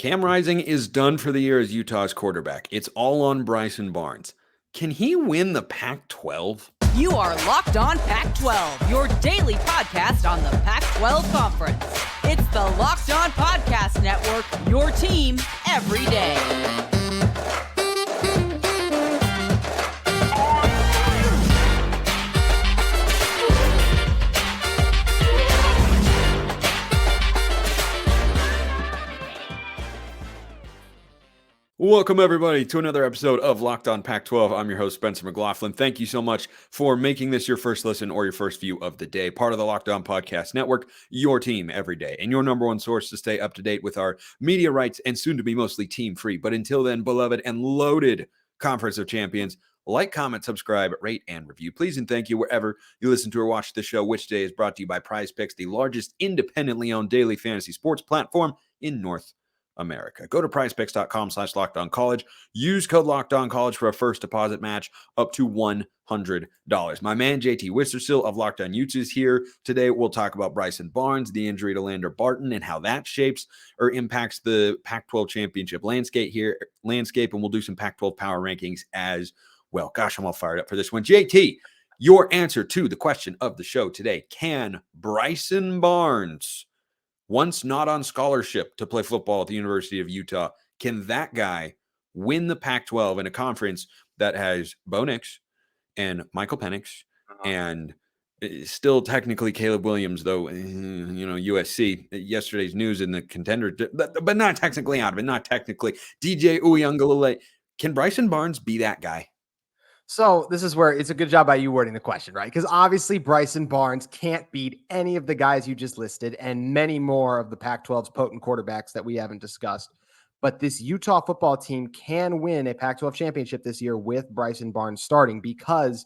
Cam Rising is done for the year as Utah's quarterback. It's all on Bryson Barnes. Can he win the Pac-12? You are Locked On Pac-12, your daily podcast on the Pac-12 Conference. It's the Locked On Podcast Network, your team every day. Welcome, everybody, to another episode of Locked On Pac-12. I'm your host, Spencer McLaughlin. Thank you so much for making this your first listen or your first view of the day. Part of the Locked On Podcast Network, your team every day, and your number one source to stay up to date with our media rights and soon to be mostly team-free. But until then, beloved and loaded Conference of Champions, like, comment, subscribe, rate, and review. Please and thank you wherever you listen to or watch the show, which today is brought to you by Prize Picks, the largest independently owned daily fantasy sports platform in North America. Go to prizepicks.com/lockedoncollege. Use code LOCKEDONCollege for a first deposit match up to $100. My man, JT Wistrcill of Locked On Utes is here. Today, we'll talk about Bryson Barnes, the injury to Lander Barton, and how that shapes or impacts the Pac-12 Championship landscape, and we'll do some Pac-12 power rankings as well. Gosh, I'm all fired up for this one. JT, your answer to the question of the show today: can Bryson Barnes, once not on scholarship to play football at the University of Utah, can that guy win the Pac-12 in a conference that has Bo Nix and Michael Penix and still technically Caleb Williams, though, USC, yesterday's news in the contender, but not technically out of it, not technically. DJ Uiagalelei. Can Bryson Barnes be that guy? So this is where it's a good job by you wording the question, right? Because obviously Bryson Barnes can't beat any of the guys you just listed and many more of the Pac-12's potent quarterbacks that we haven't discussed. But this Utah football team can win a Pac-12 championship this year with Bryson Barnes starting because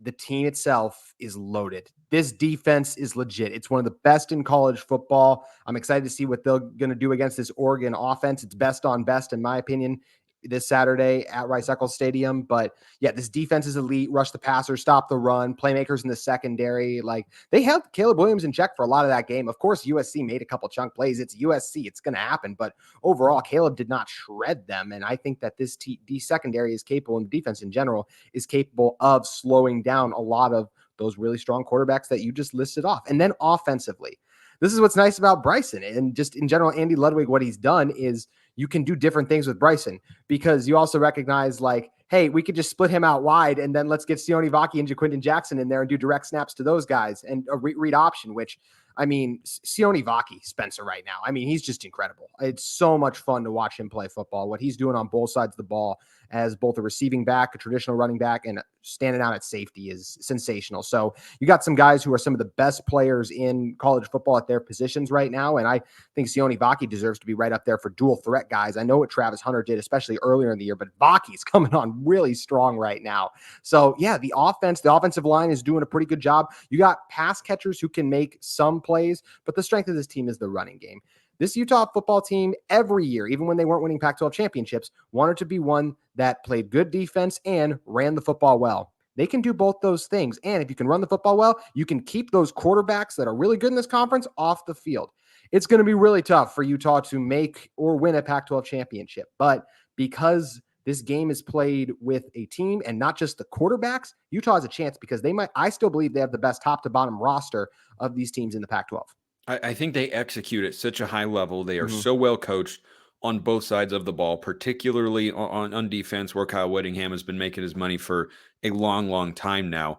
the team itself is loaded. This defense is legit. It's one of the best in college football. I'm excited to see what they're going to do against this Oregon offense. It's best on best, in my opinion, this Saturday at Rice-Eccles Stadium. But yeah, this defense is elite. Rush the passer, stop the run, playmakers in the secondary. Like, they held Caleb Williams in check for a lot of that game. Of course, USC made a couple chunk plays. It's USC. It's going to happen. But overall, Caleb did not shred them. And I think that this secondary is capable, and the defense in general is capable of slowing down a lot of those really strong quarterbacks that you just listed off. And then offensively, this is what's nice about Bryson. And just in general, Andy Ludwig, what he's done is you can do different things with Bryson because you also recognize, like, hey, we could just split him out wide and then let's get Sione Vaki and Jaquindon Jackson in there and do direct snaps to those guys and a read option, which, I mean, Sione Vaki, Spencer, right now, I mean, he's just incredible. It's so much fun to watch him play football. What he's doing on both sides of the ball as both a receiving back, a traditional running back, and standing out at safety is sensational. So you got some guys who are some of the best players in college football at their positions right now. And I think Sione Vaki deserves to be right up there for dual threat guys. I know what Travis Hunter did, especially earlier in the year, but Vaki's coming on really strong right now. So yeah, the offensive line is doing a pretty good job. You got pass catchers who can make some plays, but the strength of this team is the running game. This Utah football team every year, even when they weren't winning Pac-12 championships, wanted to be one that played good defense and ran the football well. They can do both those things. And if you can run the football well, you can keep those quarterbacks that are really good in this conference off the field. It's going to be really tough for Utah to make or win a Pac-12 championship. But because this game is played with a team and not just the quarterbacks, Utah has a chance because I still believe they have the best top to bottom roster of these teams in the Pac-12. I think they execute at such a high level. They are so well coached on both sides of the ball, particularly on defense, where Kyle Whittingham has been making his money for a long, long time now.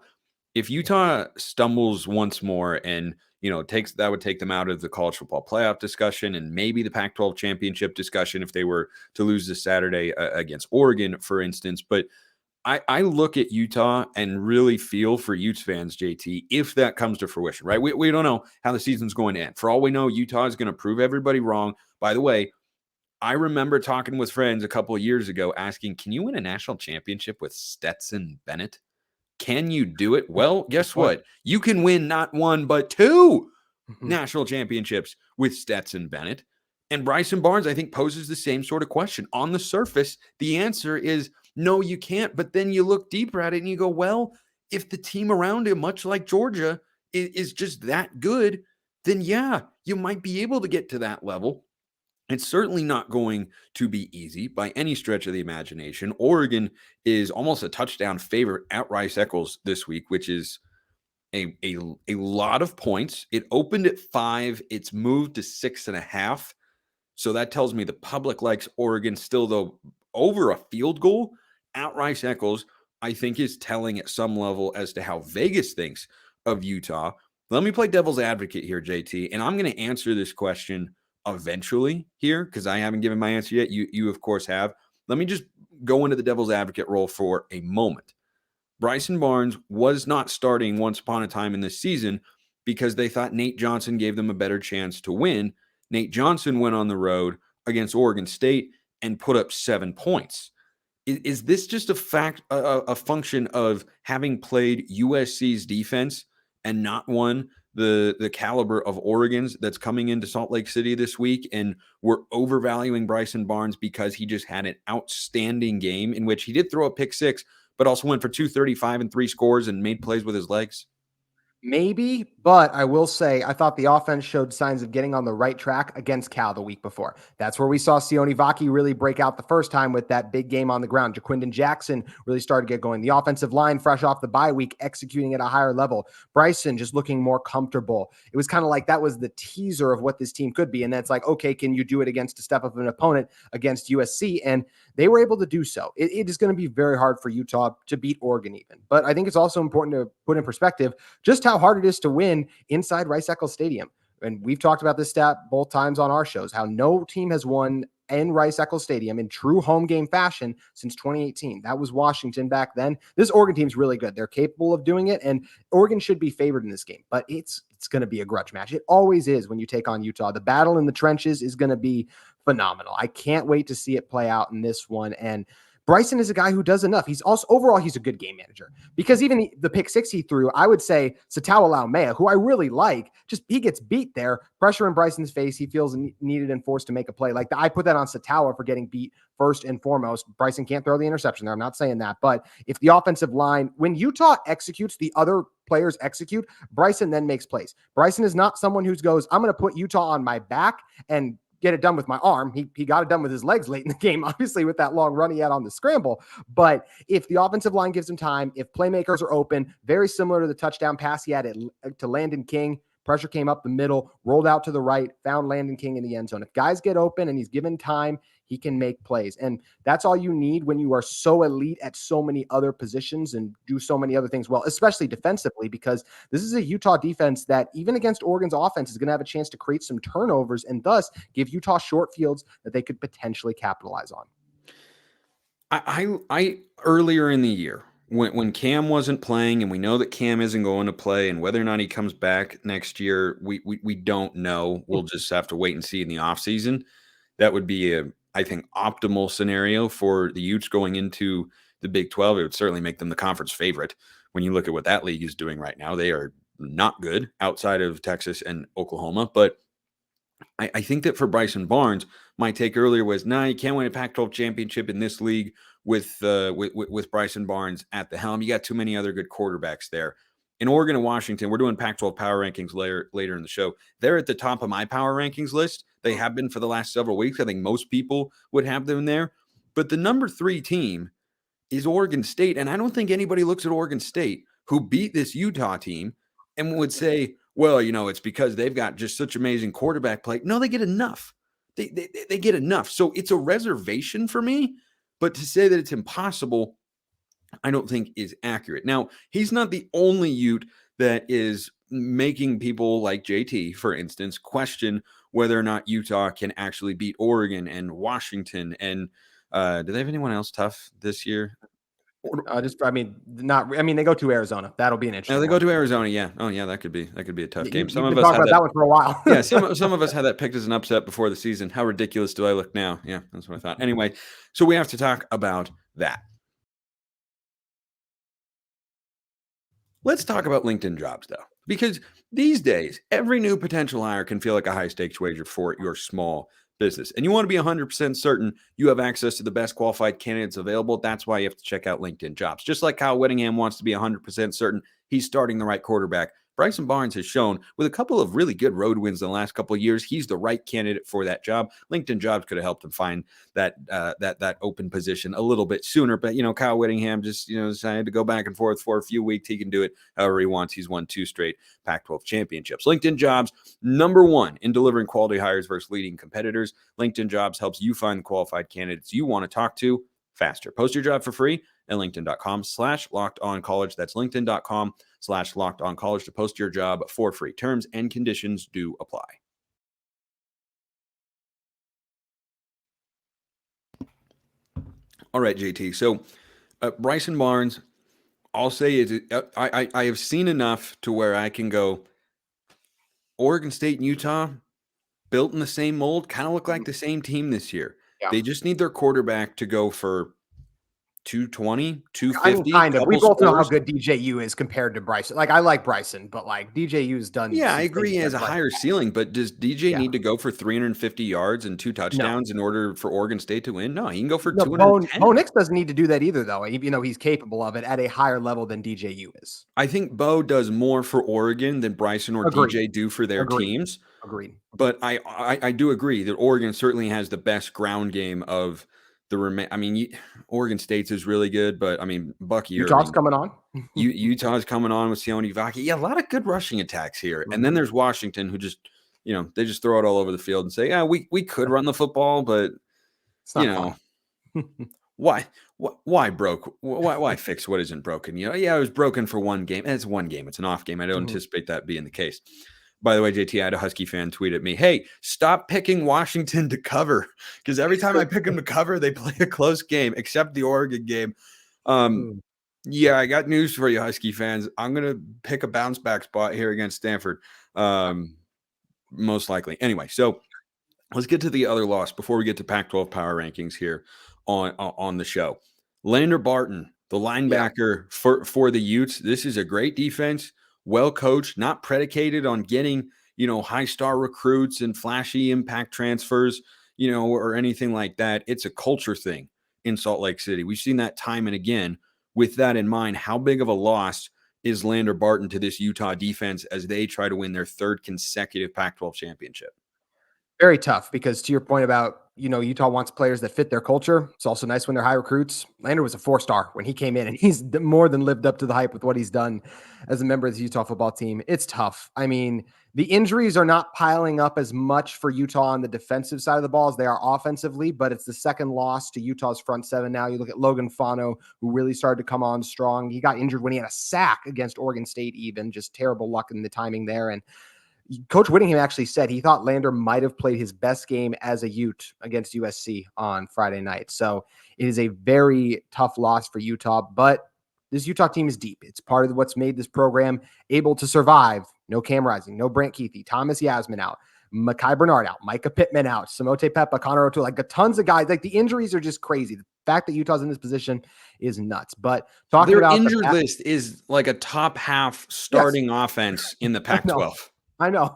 If Utah stumbles once more and, that would take them out of the college football playoff discussion and maybe the Pac-12 championship discussion if they were to lose this Saturday against Oregon, for instance. But I look at Utah and really feel for Utes fans, JT, if that comes to fruition, right? We don't know how the season's going to end. For all we know, Utah is going to prove everybody wrong. By the way, I remember talking with friends a couple of years ago asking, can you win a national championship with Stetson Bennett? Can you do it? Well, guess what? You can win not one, but two national championships with Stetson Bennett. And Bryson Barnes, I think, poses the same sort of question. On the surface, the answer is no, you can't. But then you look deeper at it and you go, well, if the team around him, much like Georgia, is just that good, then yeah, you might be able to get to that level. It's certainly not going to be easy by any stretch of the imagination. Oregon is almost a touchdown favorite at Rice-Eccles this week, which is a lot of points. It opened at 5. It's moved to 6.5. So that tells me the public likes Oregon still, though, over a field goal at Rice-Eccles, I think is telling at some level as to how Vegas thinks of Utah. Let me play devil's advocate here, JT, and I'm going to answer this question eventually here because I haven't given my answer yet. You of course have. Let me just go into the devil's advocate role for a moment. Bryson Barnes was not starting once upon a time in this season because they thought Nate Johnson gave them a better chance to win. Nate Johnson went on the road against Oregon State and put up 7 points. Is this just a function of having played USC's defense and not one the caliber of Oregon's that's coming into Salt Lake City this week, and we're overvaluing Bryson Barnes because he just had an outstanding game in which he did throw a pick 6, but also went for 235 and 3 scores and made plays with his legs? Maybe, but I will say I thought the offense showed signs of getting on the right track against Cal the week before. That's where we saw Sione Vaki really break out the first time with that big game on the ground. Jaquindon Jackson really started to get going. The offensive line, fresh off the bye week, executing at a higher level. Bryson just looking more comfortable. It was kind of like that was the teaser of what this team could be. And that's like, okay, can you do it against a step of an opponent against USC? And they were able to do so. It is going to be very hard for Utah to beat Oregon even. But I think it's also important to put in perspective just how hard it is to win inside Rice-Eccles Stadium. And we've talked about this stat both times on our shows, how no team has won in Rice-Eccles Stadium in true home game fashion since 2018. That was Washington back then. This Oregon team's really good. They're capable of doing it, and Oregon should be favored in this game. But it's going to be a grudge match. It always is when you take on Utah. The battle in the trenches is going to be phenomenal. I can't wait to see it play out in this one. And Bryson is a guy who does enough. He's also, overall, he's a good game manager, because even the pick 6 he threw, I would say Satawa Laumea, who I really like, just he gets beat there, pressure in Bryson's face. He feels needed and forced to make a play. I put that on Satawa for getting beat first and foremost. Bryson can't throw the interception there. I'm not saying that, but if the offensive line, when Utah executes, the other players execute, Bryson then makes plays. Bryson is not someone who goes, I'm going to put Utah on my back and get it done with my arm. He got it done with his legs late in the game, obviously, with that long run he had on the scramble. But if the offensive line gives him time, if playmakers are open, very similar to the touchdown pass he had to Landon King, pressure came up the middle, rolled out to the right, found Landon King in the end zone. If guys get open and he's given time, he can make plays. And that's all you need when you are so elite at so many other positions and do so many other things well, especially defensively, because this is a Utah defense that even against Oregon's offense is going to have a chance to create some turnovers and thus give Utah short fields that they could potentially capitalize on. I earlier in the year, when Cam wasn't playing, and we know that Cam isn't going to play, and whether or not he comes back next year, we don't know. We'll just have to wait and see in the offseason. That would be I think, optimal scenario for the Utes going into the Big 12. It would certainly make them the conference favorite. When you look at what that league is doing right now, they are not good outside of Texas and Oklahoma. But I think that for Bryson Barnes, my take earlier was, you can't win a Pac-12 championship in this league with Bryson Barnes at the helm. You got too many other good quarterbacks there. In Oregon and Washington, we're doing Pac-12 power rankings later in the show. They're at the top of my power rankings list. They have been for the last several weeks. I think most people would have them there. But the number 3 team is Oregon State. And I don't think anybody looks at Oregon State, who beat this Utah team, and would say, well, it's because they've got just such amazing quarterback play. No, they get enough. They get enough. So it's a reservation for me. But to say that it's impossible, I don't think is accurate. Now, he's not the only Ute that is making people like JT, for instance, question whether or not Utah can actually beat Oregon and Washington. And do they have anyone else tough this year? They go to Arizona. That'll be an interesting. They go to Arizona. Yeah. Oh, yeah. That could be a tough game. Some of us talked about that one for a while. Yeah. Some of us had that picked as an upset before the season. How ridiculous do I look now? Yeah, that's what I thought. Anyway, so we have to talk about that. Let's talk about LinkedIn jobs, though, because these days, every new potential hire can feel like a high-stakes wager for your small business. And you want to be 100% certain you have access to the best qualified candidates available. That's why you have to check out LinkedIn jobs. Just like Kyle Whittingham wants to be 100% certain he's starting the right quarterback Bryson Barnes has shown with a couple of really good road wins in the last couple of years, he's the right candidate for that job. LinkedIn Jobs could have helped him find that open position a little bit sooner. But, Kyle Whittingham just, decided to go back and forth for a few weeks. He can do it however he wants. He's won 2 straight Pac-12 championships. LinkedIn Jobs, number 1 in delivering quality hires versus leading competitors. LinkedIn Jobs helps you find the qualified candidates you want to talk to faster. Post your job for free at linkedin.com/lockedoncollege. That's linkedin.com/lockedoncollege to post your job for free. Terms and conditions do apply. All right, JT. So Bryson Barnes, I'll say I have seen enough to where I can go, Oregon State and Utah, built in the same mold, kind of look like the same team this year. Yeah. They just need their quarterback to go for 220, 250. Kind of. We both know how good DJU is compared to Bryson. Like, I like Bryson, but like DJU's done. Yeah, I agree. He has a higher ceiling, but does DJ need to go for 350 yards and 2 touchdowns in order for Oregon State to win? No, he can go for 210. Bo Nix doesn't need to do that either, though. Even though he's capable of it at a higher level than DJU is. I think Bo does more for Oregon than Bryson or DJ do for their teams. Agreed. But I do agree that Oregon certainly has the best ground game of the Oregon State's is really good, but Bucky Utah's coming on. Utah's coming on with Sione Vaki. Yeah, a lot of good rushing attacks here. And then there's Washington, who just, they just throw it all over the field and say, yeah, we could run the football, but why fix what isn't broken? It was broken for one game. It's one game. It's an off game. I don't anticipate that being the case. By the way, JT, I had a Husky fan tweet at me, hey, stop picking Washington to cover, because every time I pick them to cover, they play a close game, except the Oregon game. Yeah, I got news for you, Husky fans. I'm going to pick a bounce back spot here against Stanford, most likely. Anyway, so let's get to the other loss before we get to Pac-12 power rankings here on the show. Lander Barton, the linebacker for the Utes. This is a great defense. Well coached, not predicated on getting, high star recruits and flashy impact transfers, or anything like that. It's a culture thing in Salt Lake City. We've seen that time and again. With that in mind, how big of a loss is Lander Barton to this Utah defense as they try to win their 3rd consecutive Pac-12 championship? Very tough, because to your point about, Utah wants players that fit their culture. It's also nice when they're high recruits. Lander was a 4-star when he came in, and he's more than lived up to the hype with what he's done as a member of the Utah football team. It's tough. The injuries are not piling up as much for Utah on the defensive side of the ball as they are offensively, but it's the 2nd loss to Utah's front 7 now. You look at Logan Fano, who really started to come on strong. He got injured when he had a sack against Oregon State, even just terrible luck in the timing there. And Coach Whittingham actually said he thought Lander might have played his best game as a Ute against USC on Friday night. So it is a very tough loss for Utah, but this Utah team is deep. It's part of what's made this program able to survive. No Cam Rising, no Brant Keithy, Thomas Yasmin out, Mekhi Bernard out, Micah Pittman out, Samote Peppa, Connor O'Toole, like tons of guys. Like, the injuries are just crazy. The fact that Utah's in this position is nuts. But talking about their injured list is like a top half starting offense in the Pac-12. I know.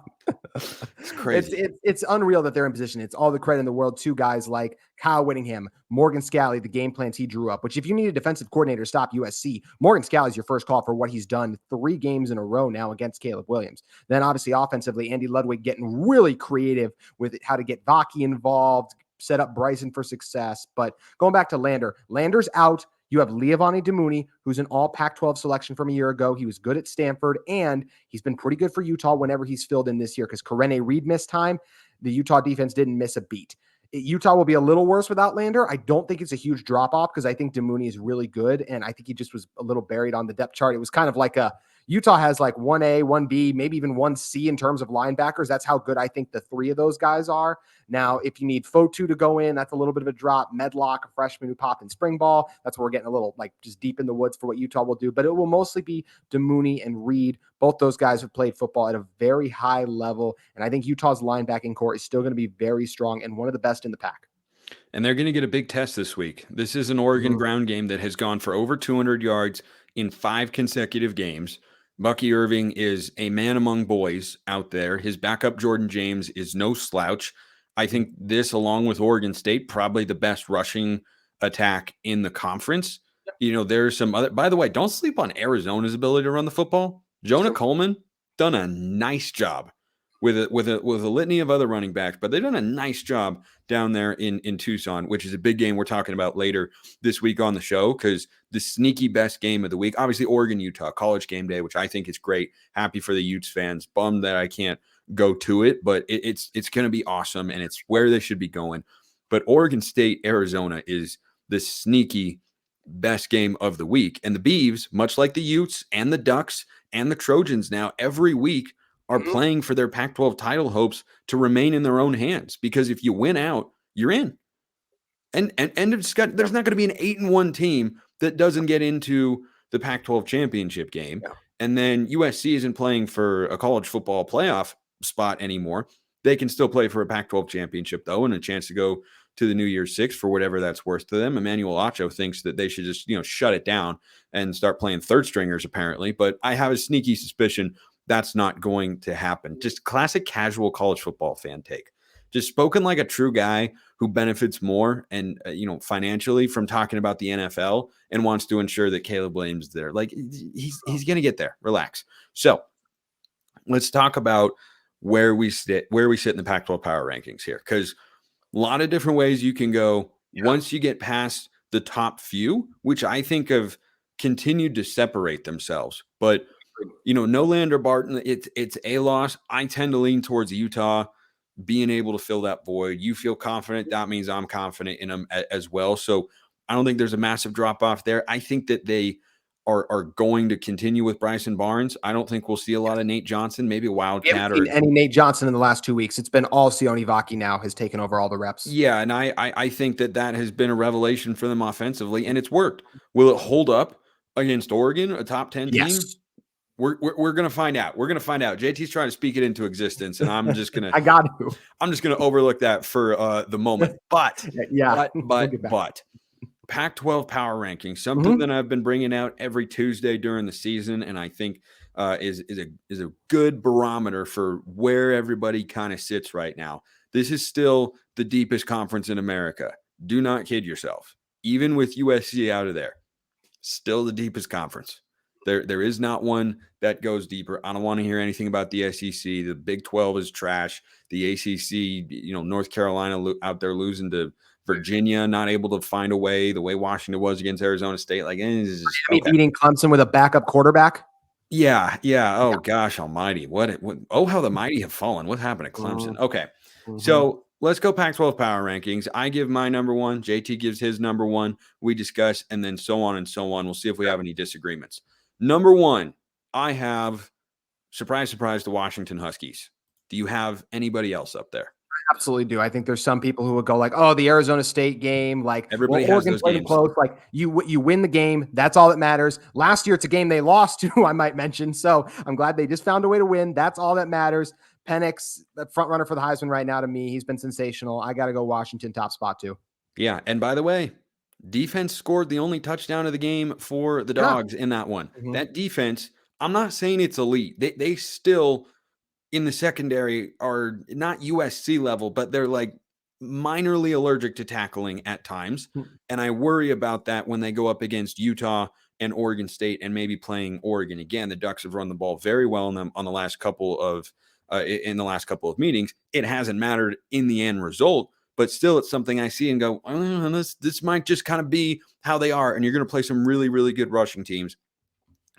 It's crazy. It's unreal that they're in position. It's all the credit in the world to guys like Kyle Whittingham, Morgan Scalley, the game plans he drew up, which if you need a defensive coordinator to stop USC, Morgan Scalley's your first call for what he's done 3 games in a row now against Caleb Williams. Then obviously offensively, Andy Ludwig getting really creative with how to get Vaki involved, set up Bryson for success. But going back to Lander's out. You have Leavani Damuni, who's an all Pac-12 selection from a year ago. He was good at Stanford, and he's been pretty good for Utah whenever he's filled in this year, because Karene Reed missed time. The Utah defense didn't miss a beat. Utah will be a little worse without Lander. I don't think it's a huge drop-off, because I think Damuni is really good, and I think he just was a little buried on the depth chart. It was kind of like Utah has like 1A, 1B, maybe even 1C in terms of linebackers. That's how good I think the 3 of those guys are. Now, if you need Fotu to go in, that's a little bit of a drop. Medlock, a freshman who popped in spring ball. That's where we're getting a little just deep in the woods for what Utah will do. But it will mostly be Damuni and Reed. Both those guys have played football at a very high level. And I think Utah's linebacking core is still going to be very strong and one of the best in the pack. And they're going to get a big test this week. This is an Oregon ground game that has gone for over 200 yards in 5 consecutive games. Bucky Irving is a man among boys out there. His backup, Jordan James, is no slouch. I think this, along with Oregon State, probably the best rushing attack in the conference. There's some other, by the way, don't sleep on Arizona's ability to run the football. Jonah Coleman, done a nice job with a litany of other running backs, but they've done a nice job down there in Tucson, which is a big game we're talking about later this week on the show, because the sneaky best game of the week, obviously Oregon, Utah, College Game Day, which I think is great. Happy for the Utes fans. Bummed that I can't go to it, but it's going to be awesome, and it's where they should be going. But Oregon State, Arizona is the sneaky best game of the week. And the Beavs, much like the Utes and the Ducks and the Trojans now, every week are playing for their Pac-12 title hopes to remain in their own hands, because if you win out, you're in. And there's not going to be an 8-1 team that doesn't get into the Pac-12 championship game. Yeah. And then USC isn't playing for a college football playoff spot anymore. They can still play for a Pac-12 championship, though, and a chance to go to the New Year's Six for whatever that's worth to them. Emmanuel Acho thinks that they should just, shut it down and start playing third stringers, apparently. But I have a sneaky suspicion that's not going to happen. Just classic casual college football fan take. Just spoken like a true guy who benefits more and, financially from talking about the NFL and wants to ensure that Caleb Williams is there. Like, he's going to get there. Relax. So let's talk about where we sit in the Pac-12 power rankings here, because a lot of different ways you can go once you get past the top few, which I think have continued to separate themselves. But, no Lander Barton, it's a loss. I tend to lean towards Utah being able to fill that void. You feel confident. That means I'm confident in them as well. So I don't think there's a massive drop off there. I think that they are going to continue with Bryson Barnes. I don't think we'll see a lot of Nate Johnson, maybe a Wildcat or any Nate Johnson in the last 2 weeks. It's been all Sione Vaki now has taken over all the reps. Yeah, and I think that has been a revelation for them offensively, and it's worked. Will it hold up against Oregon, a top 10 team? Yes. We're going to find out. We're going to find out. JT's trying to speak it into existence, and I'm just going to I'm just going to overlook that for the moment. But but Pac-12 power rankings, something that I've been bringing out every Tuesday during the season, and I think is a good barometer for where everybody kind of sits right now. This is still the deepest conference in America. Do not kid yourself. Even with USC out of there, still the deepest conference. There is not one that goes deeper. I don't want to hear anything about the SEC. The Big 12 is trash. The ACC, North Carolina out there losing to Virginia, not able to find a way the way Washington was against Arizona State. Like, beating Clemson with a backup quarterback. Yeah. Oh gosh almighty. What how the mighty have fallen. What happened to Clemson? Okay. So let's go Pac-12 power rankings. I give my number one. JT gives his number one. We discuss, and then so on and so on. We'll see if we have any disagreements. Number one, I have, surprise, surprise, the Washington Huskies. Do you have anybody else up there? I absolutely do. I think there's some people who would go like, oh, the Arizona State game, like everybody has those games. Close. Like you win the game. That's all that matters. Last year, it's a game they lost to, I might mention. So I'm glad they just found a way to win. That's all that matters. Penix, the front runner for the Heisman right now to me. He's been sensational. I got to go Washington top spot too. Yeah. And by the way, defense scored the only touchdown of the game for the Dogs in that one. That defense, I'm not saying it's elite. They still in the secondary are not USC level, but they're like minorly allergic to tackling at times. And I worry about that when they go up against Utah and Oregon State and maybe playing Oregon again. The Ducks have run the ball very well on the last couple of meetings. It hasn't mattered in the end result. But still, it's something I see and go, this might just kind of be how they are. And you're going to play some really, really good rushing teams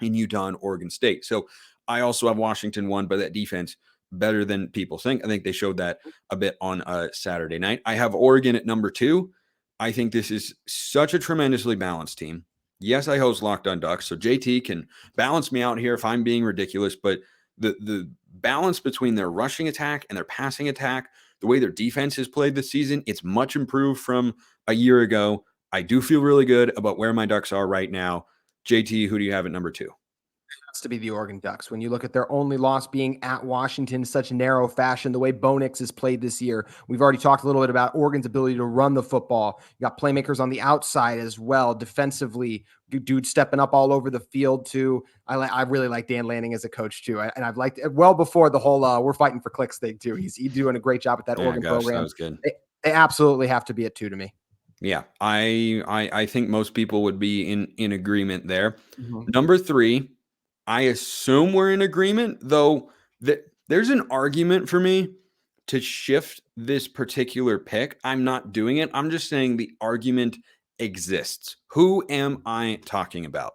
in Utah and Oregon State. So I also have Washington one, but that defense better than people think. I think they showed that a bit on Saturday night. I have Oregon at number two. I think this is such a tremendously balanced team. Yes, I host Locked On Ducks, so JT can balance me out here if I'm being ridiculous, but the balance between their rushing attack and their passing attack, the way their defense has played this season, it's much improved from a year ago. I do feel really good about where my Ducks are right now. JT, who do you have at number two? To be the Oregon Ducks. When you look at their only loss being at Washington in such narrow fashion, the way Bo Nix has played this year, we've already talked a little bit about Oregon's ability to run the football. You got playmakers on the outside as well. Defensively, dude stepping up all over the field too. I really like Dan Lanning as a coach too. And I've liked it well before the whole we're fighting for clicks thing too. He's doing a great job at that Oregon program. That was good. They absolutely have to be at two to me. Yeah, I think most people would be in agreement there. Number three, I assume we're in agreement, though there's an argument for me to shift this particular pick. I'm not doing it. I'm just saying the argument exists. Who am I talking about?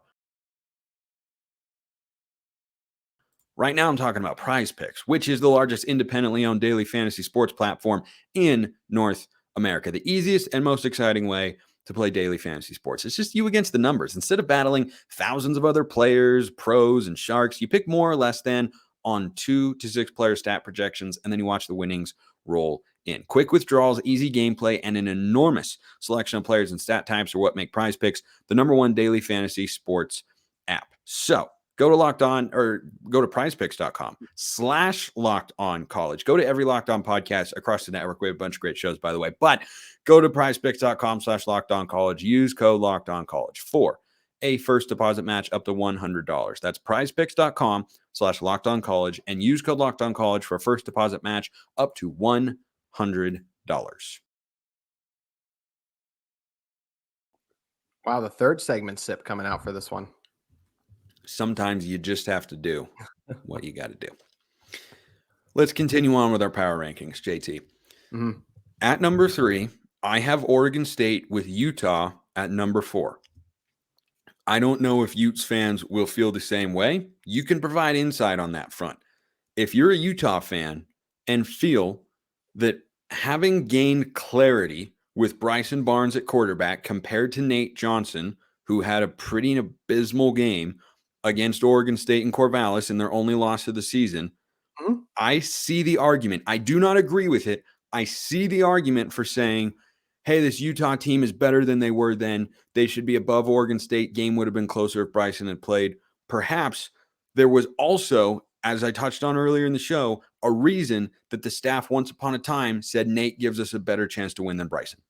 Right now, I'm talking about Prize Picks, which is the largest independently owned daily fantasy sports platform in North America. The easiest and most exciting way to play daily fantasy sports. It's just you against the numbers. Instead of battling thousands of other players, pros, and sharks, you pick more or less than on 2 to 6 player stat projections, and then you watch the winnings roll in. Quick withdrawals, easy gameplay, and an enormous selection of players and stat types are what make Prize Picks the #1 daily fantasy sports app. So go to prizepicks.com/LockedOnCollege. Go to every Locked On podcast across the network. We have a bunch of great shows, by the way. But go to prizepicks.com/LockedOnCollege. Use code LockedOnCollege for a first deposit match up to $100. That's prizepicks.com/LockedOnCollege and use code LockedOnCollege for a first deposit match up to $100. Wow, the third segment sip coming out for this one. Sometimes you just have to do what you got to do. Let's continue on with our power rankings, JT. Mm-hmm. At number 3, I have Oregon State with Utah at number 4. I don't know if Utes fans will feel the same way. You can provide insight on that front. If you're a Utah fan and feel that having gained clarity with Bryson Barnes at quarterback compared to Nate Johnson, who had a pretty abysmal game against Oregon State and Corvallis in their only loss of the season, I see the argument. I do not agree with it. I see the argument for saying, hey, this Utah team is better than they were then. They should be above Oregon State. Game would have been closer if Bryson had played. Perhaps there was also, as I touched on earlier in the show, a reason that the staff once upon a time said Nate gives us a better chance to win than Bryson.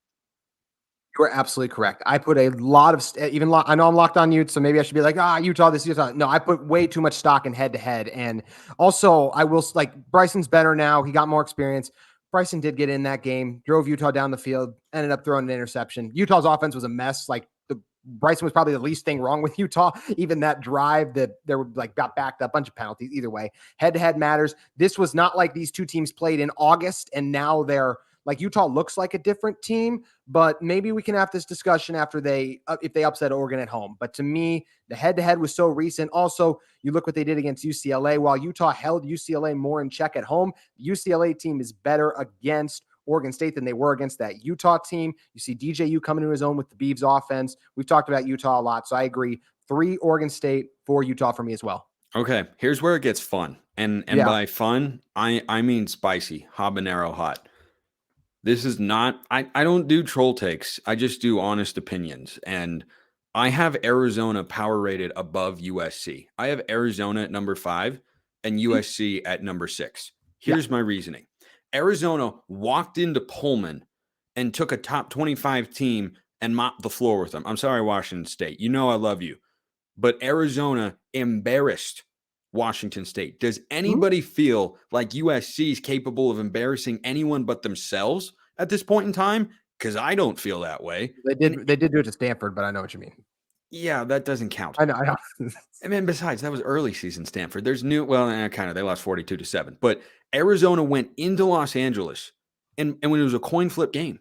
You are absolutely correct. I put a lot of I know I'm locked on Utes, so maybe I should be like, Utah, this Utah. No, I put way too much stock in head to head. And also I will Bryson's better now. He got more experience. Bryson did get in that game, drove Utah down the field, ended up throwing an interception. Utah's offense was a mess. Bryson was probably the least thing wrong with Utah. Even that drive that they were got backed up, bunch of penalties. Either way, head to head matters. This was not like these two teams played in August and now they're Utah looks like a different team, but maybe we can have this discussion after if they upset Oregon at home. But to me, the head-to-head was so recent. Also, you look what they did against UCLA. While Utah held UCLA more in check at home, the UCLA team is better against Oregon State than they were against that Utah team. You see DJU coming to his own with the Beavs offense. We've talked about Utah a lot, so I agree. 3 Oregon State, 4 Utah for me as well. Okay, here's where it gets fun. And by fun, I mean spicy, habanero hot. This is not, I don't do troll takes. I just do honest opinions. And I have Arizona power rated above USC. I have Arizona at number 5 and USC at number 6. Here's my reasoning. Arizona walked into Pullman and took a top 25 team and mopped the floor with them. I'm sorry, Washington State. You know I love you. But Arizona embarrassed Washington State. Does anybody feel like USC is capable of embarrassing anyone but themselves at this point in time? Because I don't feel that way. They did do it to Stanford, but I know what you mean. Yeah, that doesn't count. I know. I mean, besides, that was early season Stanford. There's they lost 42-7. But Arizona went into Los Angeles, and when it was a coin flip game,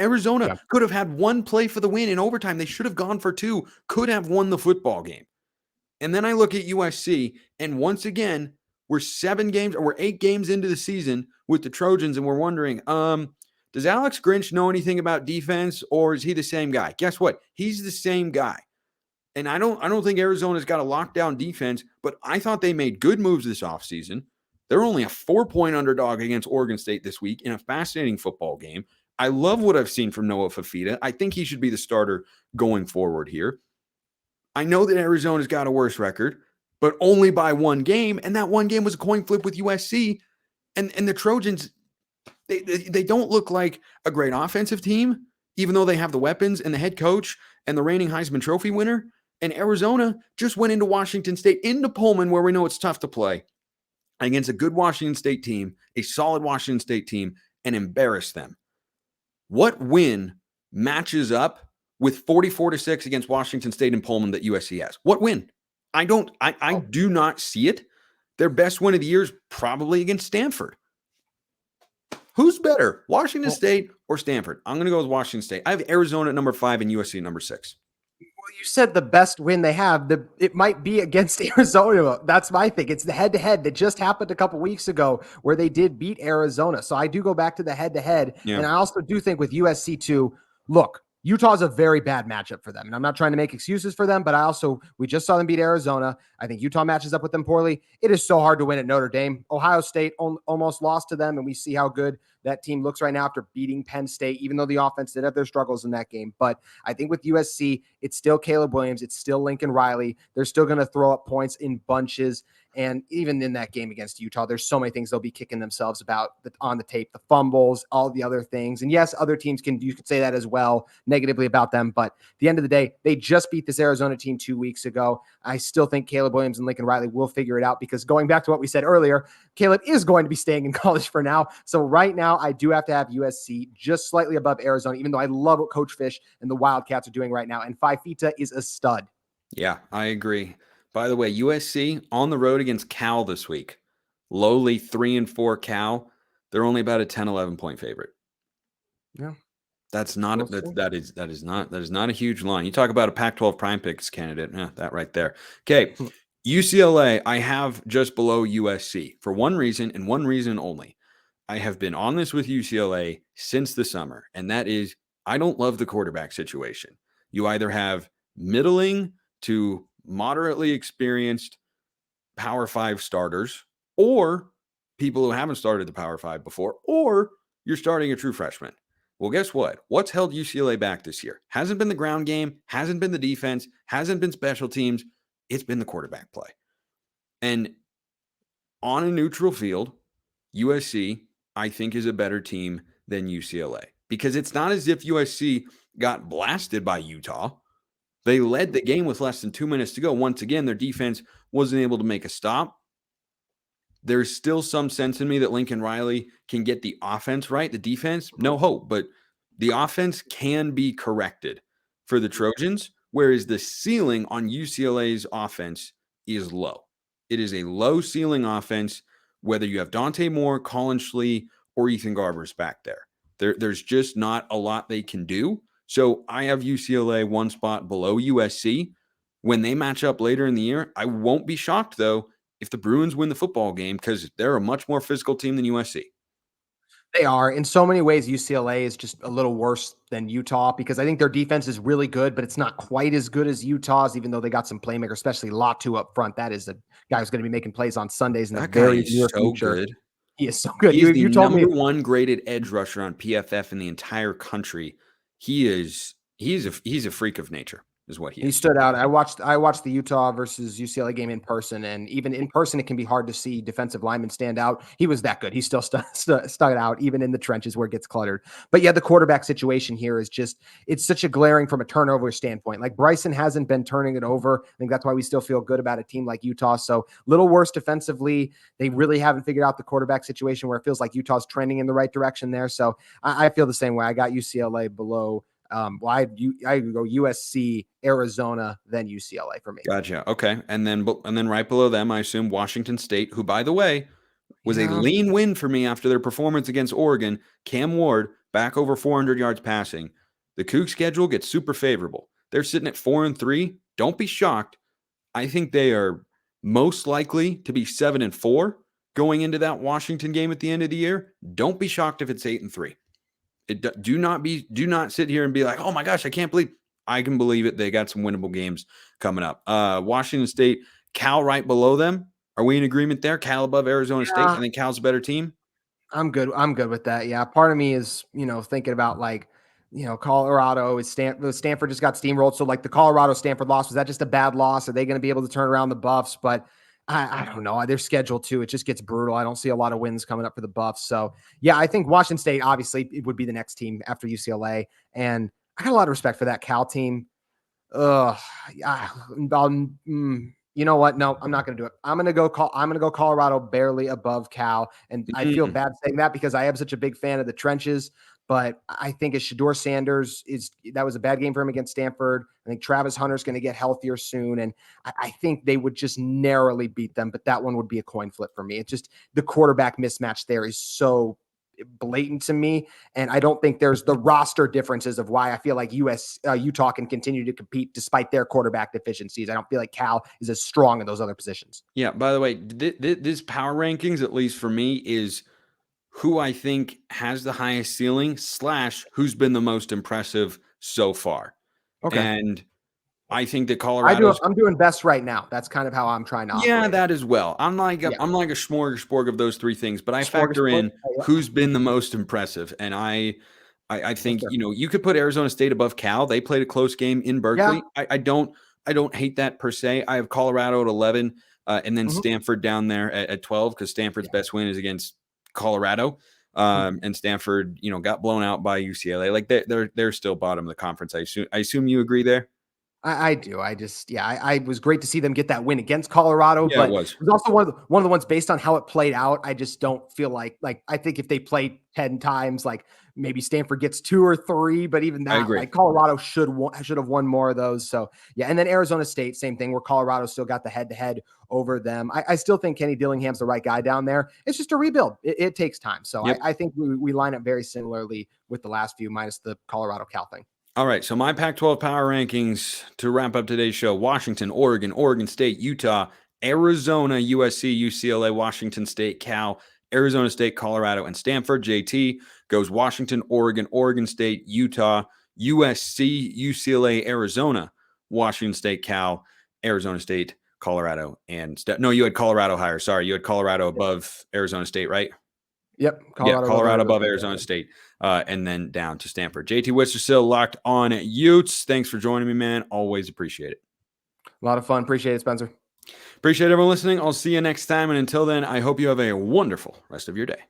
Arizona could have had one play for the win in overtime. They should have gone for 2, could have won the football game. And then I look at USC, and once again, we're 8 games into the season with the Trojans, and we're wondering, does Alex Grinch know anything about defense, or is he the same guy? Guess what? He's the same guy. And I don't think Arizona's got a lockdown defense, but I thought they made good moves this offseason. They're only a 4-point underdog against Oregon State this week in a fascinating football game. I love what I've seen from Noah Fafita. I think he should be the starter going forward here. I know that Arizona's got a worse record, but only by 1 game, and that 1 game was a coin flip with USC. And the Trojans, they don't look like a great offensive team, even though they have the weapons and the head coach and the reigning Heisman Trophy winner. And Arizona just went into Washington State, into Pullman, where we know it's tough to play, against a good Washington State team, a solid Washington State team, and embarrassed them. What win matches up with 44-6 against Washington State and Pullman that USC has? What win? I do not see it. Their best win of the year is probably against Stanford. Who's better, Washington State or Stanford? I'm going to go with Washington State. I have Arizona at number 5 and USC at number 6. Well, you said the best win they have, it might be against Arizona. That's my thing. It's the head-to-head that just happened a couple weeks ago where they did beat Arizona. So I do go back to the head-to-head. Yeah. And I also do think with USC too, look, Utah's a very bad matchup for them. And I'm not trying to make excuses for them, but we just saw them beat Arizona. I think Utah matches up with them poorly. It is so hard to win at Notre Dame. Ohio State almost lost to them, and we see how good that team looks right now after beating Penn State, even though the offense did have their struggles in that game. But I think with USC, it's still Caleb Williams. It's still Lincoln Riley. They're still going to throw up points in bunches. And even in that game against Utah, there's so many things they'll be kicking themselves about on the tape, the fumbles, all the other things. And yes, other teams you could say that as well negatively about them. But at the end of the day, they just beat this Arizona team 2 weeks ago. I still think Caleb Williams and Lincoln Riley will figure it out because going back to what we said earlier, Caleb is going to be staying in college for now. So right now, I do have to have USC just slightly above Arizona, even though I love what Coach Fish and the Wildcats are doing right now. And Fifita is a stud. Yeah, I agree. By the way, USC on the road against Cal this week. Lowly 3-4 Cal. They're only about a 10, 11 point favorite. Yeah. That's not that is not a huge line. You talk about a Pac-12 prime picks candidate. That right there. Okay. UCLA, I have just below USC for one reason and one reason only. I have been on this with UCLA since the summer, and that is I don't love the quarterback situation. You either have middling to moderately experienced Power 5 starters, or people who haven't started the Power 5 before, or you're starting a true freshman. Well, guess what? What's held UCLA back this year? Hasn't been the ground game, hasn't been the defense, hasn't been special teams. It's been the quarterback play. And on a neutral field, USC, I think, is a better team than UCLA because it's not as if USC got blasted by Utah. They led the game with less than 2 minutes to go. Once again, their defense wasn't able to make a stop. There's still some sense in me that Lincoln Riley can get the offense right. The defense, no hope, but the offense can be corrected for the Trojans, whereas the ceiling on UCLA's offense is low. It is a low ceiling offense, whether you have Dante Moore, Colin Schlee, or Ethan Garbers back there. There's just not a lot they can do. So I have UCLA one spot below USC. When they match up later in the year, I won't be shocked, though, if the Bruins win the football game because they're a much more physical team than USC. They are. In so many ways, UCLA is just a little worse than Utah because I think their defense is really good, but it's not quite as good as Utah's, even though they got some playmakers, especially Latu up front. That is a guy who's going to be making plays on Sundays in the very near future. Good. He is so good. He's the number one graded edge rusher on PFF in the entire country. He's a freak of nature, is what he is. He stood out. I watched the Utah versus UCLA game in person, and even in person, it can be hard to see defensive linemen stand out. He was that good. He still stuck out, even in the trenches where it gets cluttered. But yeah, the quarterback situation here is it's such a glaring from a turnover standpoint. Like Bryson hasn't been turning it over. I think that's why we still feel good about a team like Utah. So a little worse defensively. They really haven't figured out the quarterback situation where it feels like Utah's trending in the right direction there. So I feel the same way. I got UCLA below. I go USC, Arizona, then UCLA for me. Gotcha. Okay, and then right below them, I assume Washington State, who, by the way, was a lean win for me after their performance against Oregon. Cam Ward back over 400 yards passing. The Cougs schedule gets super favorable. They're sitting at 4-3. Don't be shocked. I think they are most likely to be 7-4 going into that Washington game at the end of the year. Don't be shocked if it's 8-3. Do not sit here and be like, oh my gosh, I can't believe. I can believe it. They got some winnable games coming up. Washington State, Cal right below them. Are we in agreement there? Cal above Arizona State. I think Cal's a better team. I'm good with that. Yeah. Part of me is, thinking about Colorado Stanford just got steamrolled. So like the Colorado Stanford loss, was that just a bad loss? Are they going to be able to turn around the Buffs? But I don't know. Their schedule too, it just gets brutal. I don't see a lot of wins coming up for the Buffs. So yeah, I think Washington State, obviously it would be the next team after UCLA. And I got a lot of respect for that Cal team. You know what? No, I'm not going to do it. I'm going to go Colorado barely above Cal. And I feel bad saying that because I am such a big fan of the trenches, But I think as Shedeur Sanders that was a bad game for him against Stanford. I think Travis Hunter's going to get healthier soon. And I think they would just narrowly beat them, but that one would be a coin flip for me. It's just the quarterback mismatch there is so blatant to me. And I don't think there's the roster differences of why I feel like Utah can continue to compete despite their quarterback deficiencies. I don't feel like Cal is as strong in those other positions. Yeah. By the way, this power rankings, at least for me, is who I think has the highest ceiling / who's been the most impressive so far. Okay. And I think that Colorado. I'm doing best right now. That's kind of how I'm trying to operate. Yeah, that as well. I'm like a smorgasbord of those three things, but I factor Smorgasbord? in who's been the most impressive. And I think, Sure. you could put Arizona State above Cal. They played a close game in Berkeley. Yeah. I don't hate that per se. I have Colorado at 11, and then Stanford down there at 12, because Stanford's best win is against Colorado. And Stanford, got blown out by UCLA. Like they're still bottom of the conference. I assume you agree there. I do. I was great to see them get that win against Colorado, Yeah, but it was also one of the ones based on how it played out. I just don't feel like I think if they play 10 times, like maybe Stanford gets 2 or 3, but even that, like Colorado should have won more of those. So yeah. And then Arizona State, same thing, where Colorado still got the head-to-head over them. I still think Kenny Dillingham's the right guy down there. It's just a rebuild. It takes time. So I think we line up very similarly with the last few, minus the Colorado Cal thing. All right, so my Pac-12 power rankings to wrap up today's show: Washington, Oregon, Oregon State, Utah, Arizona, USC, UCLA, Washington State, Cal, Arizona State, Colorado, and Stanford. JT goes Washington, Oregon, Oregon State, Utah, USC, UCLA, Arizona, Washington State, Cal, Arizona State, Colorado, and no, you had Colorado higher. Sorry, you had Colorado above Arizona State, right? Yep. Colorado above Arizona State, and then down to Stanford. JT Wistrcill, Locked On Utes. Thanks for joining me, man. Always appreciate it. A lot of fun. Appreciate it, Spencer. Appreciate everyone listening. I'll see you next time. And until then, I hope you have a wonderful rest of your day.